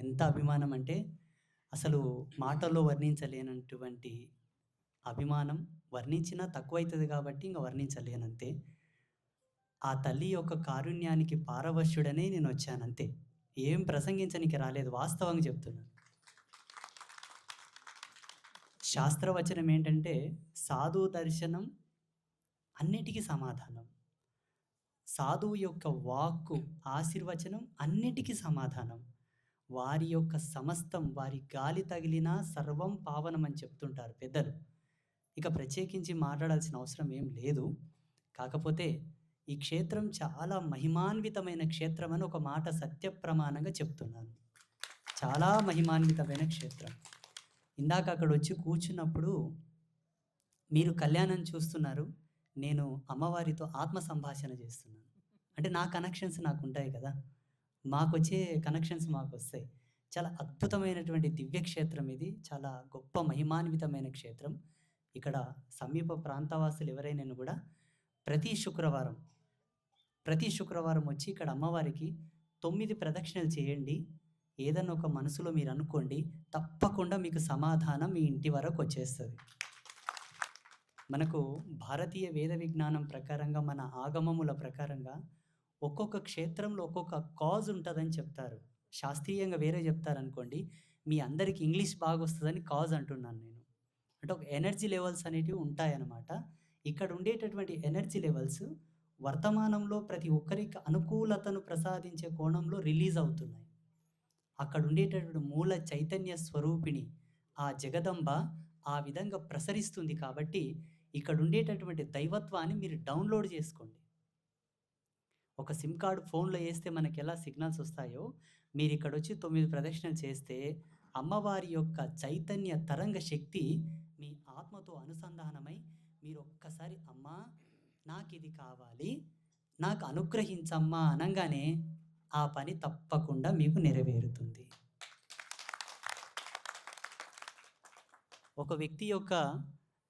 ఎంత అభిమానం అంటే అసలు మాటల్లో వర్ణించలేనటువంటి అభిమానం. వర్ణించినా తక్కువైతది కాబట్టి ఇంక వర్ణించలేనంతే. ఆ తల్లి యొక్క కారుణ్యానికి పారవశ్యుడనే నేనొచ్చానంతే. ఏం ప్రసంగించనీకి రాలేదు. వాస్తవంగా చెప్తున్నాను. శాస్త్రవచనం ఏంటంటే, సాధు దర్శనం అన్నిటికి సమాధానం. సాధువు యొక్క వాక్కు, ఆశీర్వచనం అన్నిటికి సమాధానం. వారి యొక్క సమస్తం, వారి గాలి తగిలినా సర్వం పావనం అని చెప్తుంటారు పెద్దలు. ఇక ప్రత్యేకించి మాట్లాడాల్సిన అవసరం ఏం లేదు. కాకపోతే ఈ క్షేత్రం చాలా మహిమాన్వితమైన క్షేత్రం అని ఒక మాట సత్యప్రమాణంగా చెప్తున్నాను. చాలా మహిమాన్వితమైన క్షేత్రం. ఇందాక అక్కడొచ్చి కూర్చున్నప్పుడు మీరు కళ్యాణం చూస్తున్నారు. నేను అమ్మవారితో ఆత్మ సంభాషణ చేస్తున్నాను. అంటే నా కనెక్షన్స్ నాకుంటాయి కదా! మాకొచ్చే కనెక్షన్స్ మాకొస్తాయి. చాలా అద్భుతమైనటువంటి దివ్య క్షేత్రం ఇది. చాలా గొప్ప మహిమాన్వితమైన క్షేత్రం. ఇక్కడ సమీప ప్రాంతవాసులు ఎవరైనాను కూడా ప్రతి శుక్రవారం, ప్రతి శుక్రవారం వచ్చి ఇక్కడ అమ్మవారికి 9 ప్రదక్షిణలు చేయండి. ఏదన్నా ఒక మనసులో మీరు అనుకోండి. తప్పకుండా మీకు సమాధానం మీ ఇంటి వరకు వచ్చేస్తది. మనకు భారతీయ వేద విజ్ఞానం ప్రకారంగా, మన ఆగమముల ప్రకారంగా ఒక్కొక్క క్షేత్రంలో ఒక్కొక్క కాజ్ ఉంటదని చెప్తారు. శాస్త్రీయంగా వేరే చెప్తారనుకోండి. మీ అందరికి ఇంగ్లీష్ బాగొస్తదని కాజ్ అంటున్నాను నేను. అంటే ఒక ఎనర్జీ లెవెల్స్ అనేటివి ఉంటాయన్నమాట. ఇక్కడ ఉండేటటువంటి ఎనర్జీ లెవెల్స్ వర్తమానంలో ప్రతి ఒక్కరికి అనుకూలతను ప్రసాదించే కోణంలో రిలీజ్ అవుతున్నాయి. అక్కడ ఉండేటటువంటి మూల చైతన్య స్వరూపిణి ఆ జగదంబ ఆ విధంగా ప్రసరిస్తుంది కాబట్టి ఇక్కడ ఉండేటటువంటి దైవత్వాన్ని మీరు డౌన్లోడ్ చేసుకోండి. ఒక సిమ్ కార్డ్ ఫోన్లో వేస్తే మనకి ఎలా సిగ్నల్స్ వస్తాయో, మీరు ఇక్కడ వచ్చి 9 ప్రదక్షిణలు చేస్తే అమ్మవారి యొక్క చైతన్య తరంగ శక్తి మీ ఆత్మతో అనుసంధానమై మీరు ఒక్కసారి అమ్మా నాకు ఇది కావాలి, నాకు అనుగ్రహించమ్మా అనగానే ఆ పని తప్పకుండా మీకు నెరవేరుతుంది. ఒక వ్యక్తి యొక్క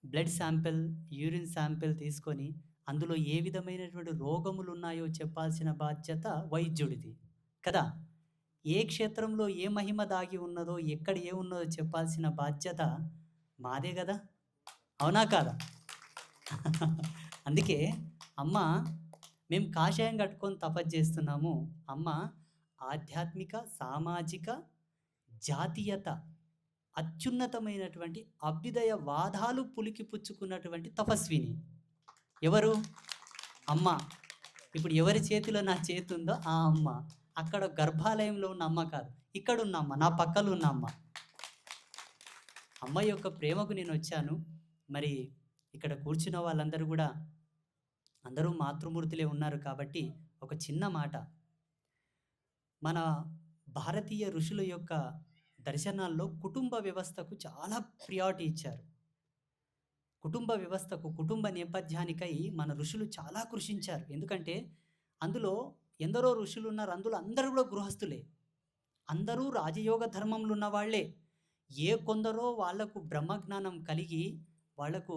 బ్లడ్ శాంపిల్, యూరిన్ శాంపిల్ తీసుకొని అందులో ఏ విధమైనటువంటి రోగములు ఉన్నాయో చెప్పాల్సిన బాధ్యత వైద్యుడిది కదా! ఏ క్షేత్రంలో ఏ మహిమ దాగి ఉన్నదో, ఎక్కడ ఏమున్నదో చెప్పాల్సిన బాధ్యత మాదే కదా! అవునా కాదా? అందుకే అమ్మ మేము కాషాయం కట్టుకొని తపస్సు చేస్తున్నాము. అమ్మ ఆధ్యాత్మిక, సామాజిక, జాతీయత అత్యున్నతమైనటువంటి అభ్యుదయ వాదాలు పులికిపుచ్చుకున్నటువంటి తపస్విని. ఎవరు? అమ్మ. ఇప్పుడు ఎవరి చేతిలో నా చేతి ఉందో ఆ అమ్మ. అక్కడ గర్భాలయంలో ఉన్న అమ్మ కాదు, ఇక్కడ ఉన్న అమ్మ, నా పక్కలో ఉన్న అమ్మ. అమ్మ యొక్క ప్రేమకు నేను వచ్చాను. మరి ఇక్కడ కూర్చున్న వాళ్ళందరూ కూడా అందరూ మాతృమూర్తులే ఉన్నారు కాబట్టి ఒక చిన్న మాట. మన భారతీయ ఋషుల యొక్క దర్శనాల్లో కుటుంబ వ్యవస్థకు చాలా ప్రియారిటీ ఇచ్చారు. కుటుంబ వ్యవస్థకు, కుటుంబ నేపథ్యానికై మన ఋషులు చాలా కృషించారు. ఎందుకంటే అందులో ఎందరో ఋషులు ఉన్నారు. అందులో అందరూ కూడా గృహస్థులే. అందరూ రాజయోగ ధర్మంలో ఉన్న వాళ్ళే. ఏ కొందరో వాళ్లకు బ్రహ్మజ్ఞానం కలిగి వాళ్లకు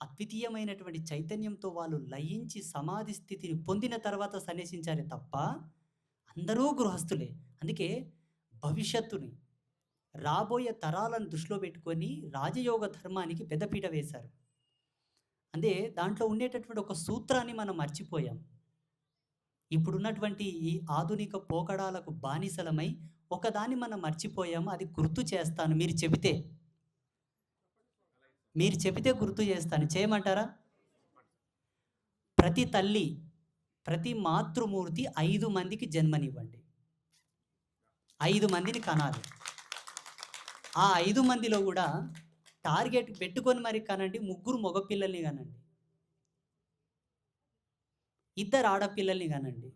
అద్వితీయమైనటువంటి చైతన్యంతో వాళ్ళు లయించి సమాధి స్థితిని పొందిన తర్వాత సన్యసించారే తప్ప అందరూ గృహస్థులే. అందుకే భవిష్యత్తుని, రాబోయే తరాలను దృష్టిలో పెట్టుకొని రాజయోగ ధర్మానికి పెద్దపీట వేశారు. అంటే దాంట్లో ఉండేటటువంటి ఒక సూత్రాన్ని మనం మర్చిపోయాం. ఇప్పుడున్నటువంటి ఈ ఆధునిక పోకడాలకు బానిసలమై ఒకదాన్ని మనం మర్చిపోయాము. అది గుర్తు చేస్తాను మీరు చెబితే గుర్తు చేస్తాను. చేయమంటారా? ప్రతి తల్లి, ప్రతి మాతృమూర్తి 5 మందికి జన్మనివ్వండి. 5 మందిని కనాలి. ఆ 5 మందిలో కూడా టార్గెట్ పెట్టుకొని మరి కనండి. 3 మగపిల్లల్ని కనండి, 2 ఆడపిల్లల్ని కనండి.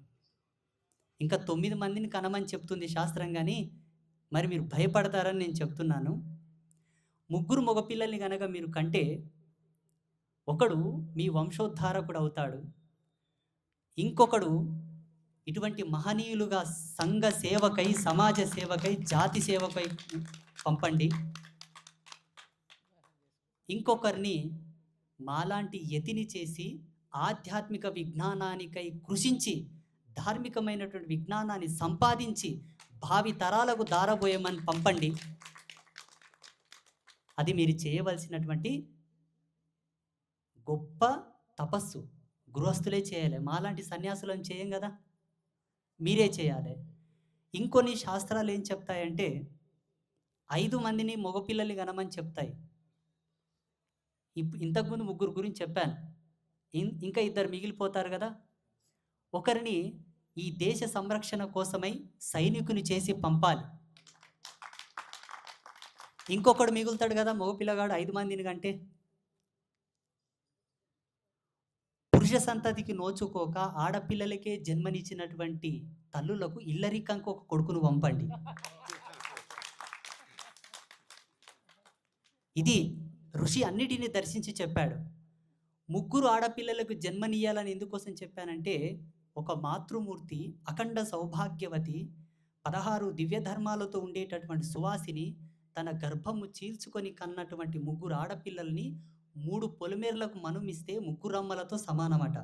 ఇంకా 9 మందిని కనమని చెప్తుంది శాస్త్రం. కానీ మరి మీరు భయపడతారని నేను చెప్తున్నాను. 3 మగపిల్లల్ని కనుక మీరు కంటే ఒకడు మీ వంశోద్ధారకుడు అవుతాడు. ఇంకొకడు ఇటువంటి మహనీయులుగా సంఘ సేవకై, సమాజ సేవకై, జాతి సేవకై పంపండి. ఇంకొకరిని మాలాంటి యతిని చేసి ఆధ్యాత్మిక విజ్ఞానానికై కృషించి ధార్మికమైనటువంటి విజ్ఞానాన్ని సంపాదించి భావి తరాలకు దారబోయమని పంపండి. అది మీరు చేయవలసినటువంటి గొప్ప తపస్సు. గృహస్థులే చేయాలి. మాలాంటి సన్యాసులం చేయం కదా! మీరే చేయాలి. ఇంకొన్ని శాస్త్రాలు ఏం చెప్తాయంటే 5 మందిని మగపిల్లల్ని కనమని చెప్తాయి. ఇంతకుముందు ముగ్గురు గురించి చెప్పాను. ఇంకా ఇద్దరు మిగిలిపోతారు కదా! ఒకరిని ఈ దేశ సంరక్షణ కోసమై సైనికుని చేసి పంపాలి. ఇంకొకడు మిగులుతాడు కదా మగపిల్లగాడు 5 మందిని కంటే. పురుష సంతతికి నోచుకోక ఆడపిల్లలకే జన్మనిచ్చినటువంటి తల్లులకు ఇల్లరికంకు ఒక కొడుకును పంపండి. ఇది ఋషి అన్నిటిని దర్శించి చెప్పాడు. ముగ్గురు ఆడపిల్లలకు జన్మనియ్యాలని ఎందుకోసం చెప్పానంటే, ఒక మాతృమూర్తి అఖండ సౌభాగ్యవతి 16 దివ్య ధర్మాలతో ఉండేటటువంటి సువాసిని తన గర్భము చీల్చుకొని కన్నటువంటి ముగ్గురు ఆడపిల్లల్ని 3 పొలిమేరలకు మనుమిస్తే ముగ్గురమ్మలతో సమానమట.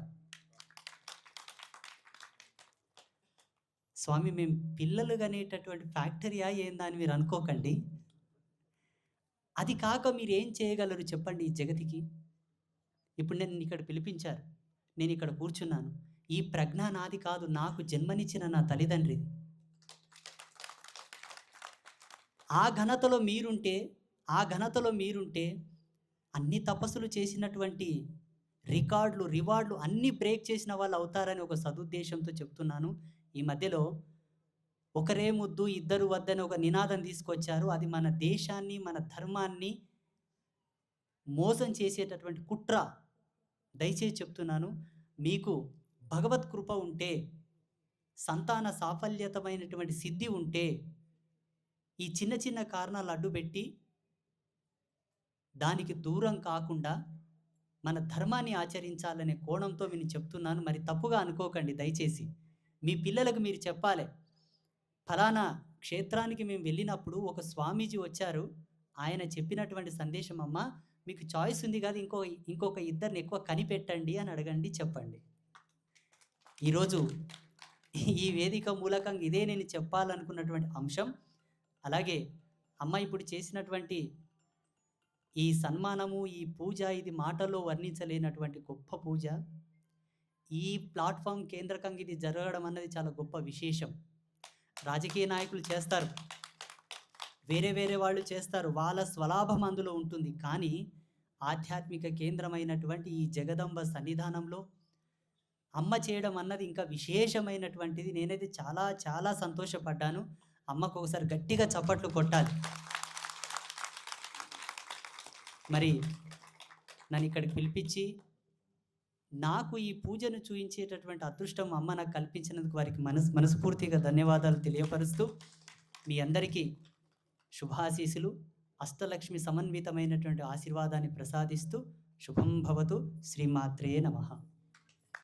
స్వామి మేము పిల్లలు కనేటటువంటి ఫ్యాక్టరీయా ఏందా అని మీరు అనుకోకండి. అది కాక మీరు ఏం చేయగలరు చెప్పండి ఈ జగతికి? ఇప్పుడు నేను ఇక్కడ పిలిపించారు, నేను ఇక్కడ కూర్చున్నాను. ఈ ప్రజ్ఞ నాది కాదు, నాకు జన్మనిచ్చిన నా తల్లిదండ్రిది. ఆ ఘనతలో మీరుంటే అన్ని తపస్సులు చేసినటువంటి రివార్డులు అన్నీ బ్రేక్ చేసిన వాళ్ళు అవుతారని ఒక సదుద్దేశంతో చెప్తున్నాను. ఈ మధ్యలో ఒకరే ముద్దు ఇద్దరు వద్దని ఒక నినాదం తీసుకొచ్చారు. అది మన దేశాన్ని, మన ధర్మాన్ని మోసం చేసేటటువంటి కుట్ర. దయచేసి చెప్తున్నాను, మీకు భగవత్ కృప ఉంటే, సంతాన సాఫల్యతమైనటువంటి సిద్ధి ఉంటే, ఈ చిన్న చిన్న కారణాలు అడ్డుపెట్టి దానికి దూరం కాకుండా మన ధర్మాన్ని ఆచరించాలనే కోణంతో నేను చెప్తున్నాను. మరి తప్పుగా అనుకోకండి దయచేసి. మీ పిల్లలకు మీరు చెప్పాలి, ఫలానా క్షేత్రానికి మేము వెళ్ళినప్పుడు ఒక స్వామీజీ వచ్చారు, ఆయన చెప్పినటువంటి సందేశం అమ్మ, మీకు చాయిస్ ఉంది కదా, ఇంకొక ఇద్దరిని ఎక్కువ కనిపెట్టండి అని అడగండి, చెప్పండి. ఈరోజు ఈ వేదిక మూలకంగా ఇదే నేను చెప్పాలనుకున్నటువంటి అంశం. అలాగే అమ్మ ఇప్పుడు చేసినటువంటి ఈ సన్మానము, ఈ పూజ, ఇది మాటల్లో వర్ణించలేనటువంటి గొప్ప పూజ. ఈ ప్లాట్ఫామ్ కేంద్రకంగా ఇది జరగడం అన్నది చాలా గొప్ప విశేషం. రాజకీయ నాయకులు చేస్తారు, వేరే వాళ్ళు చేస్తారు, వాళ్ళ స్వలాభం అందులో ఉంటుంది. కానీ ఆధ్యాత్మిక కేంద్రమైనటువంటి ఈ జగదంబ సన్నిధానంలో అమ్మ చేయడం అన్నది ఇంకా విశేషమైనటువంటిది. నేనైతే చాలా చాలా సంతోషపడ్డాను. అమ్మకు ఒకసారి గట్టిగా చప్పట్లు కొట్టాలి. మరి నన్ను ఇక్కడికి పిలిపించి నాకు ఈ పూజను చూయించేటటువంటి అదృష్టం అమ్మ నాకు కల్పించినందుకు వారికి మనస్ఫూర్తిగా ధన్యవాదాలు తెలియపరుస్తూ, మీ అందరికీ శుభాశీస్సులు, అష్టలక్ష్మి సమన్వితమైనటువంటి ఆశీర్వాదాన్ని ప్రసాదిస్తూ, శుభం భవతు. శ్రీమాత్రే నమః.